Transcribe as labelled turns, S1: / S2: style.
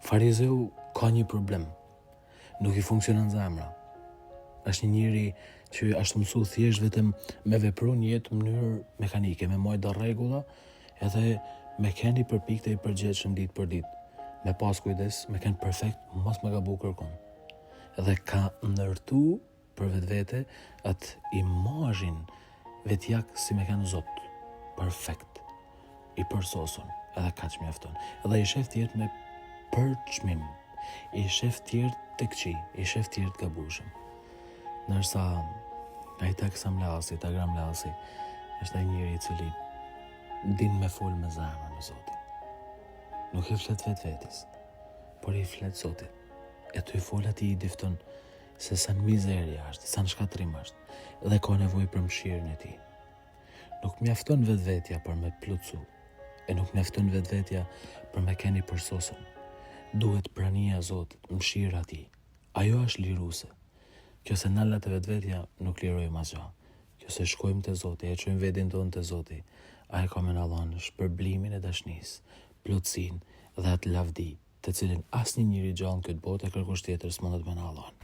S1: Farizeu ka një problem. Nuk i funksionon zemra. Është një njeri që është mësu thjesht vetëm me vepru një jetë në mënyrë mekanike, me mojt dhe rregulla, edhe me keni përpikte i përgjithshëm ditë për ditë. Me pas kujdes, me kenë perfekt, mos me gabu kërkon. Edhe ka ndërtu për vetvete atë imazhin vetjak si me kenë Zot. Perfekt. I përsosun, edhe kaq mjafton. Edhe i shef tjerët me përçmim. I shef tjerët të këqi, i shef tjerët gabushëm. Nërsa ai Taksam Lasi, Tagram Lasi, është ai njeri i cili din me fol me zemrën me Zotin. Nuk i flet vetvetes, por i flet Zotit. E të i fol ati i difton se sa në mizerja është, sa në shkatrim është, dhe ka nevojë për mëshirën e tij. Nuk mjafton vetvetja për me plotsu, e nuk mjafton vetvetja për me keni përsosën. Duhet prania e Zotit, mëshira e tij. Ajo është liruese. Kjo se nallat e vetvetja nuk lirojmë asgjë. Kjo se shkojmë te Zoti, e çojmë veten tonë te Zoti. Ai ka me na dhënë shpërblimin e dashnisë, plotësinë dhe atë lavdi, të cilin asnjë njeri gjallë në këtë botë e kërkush tjetër s'mundet me na dhënë.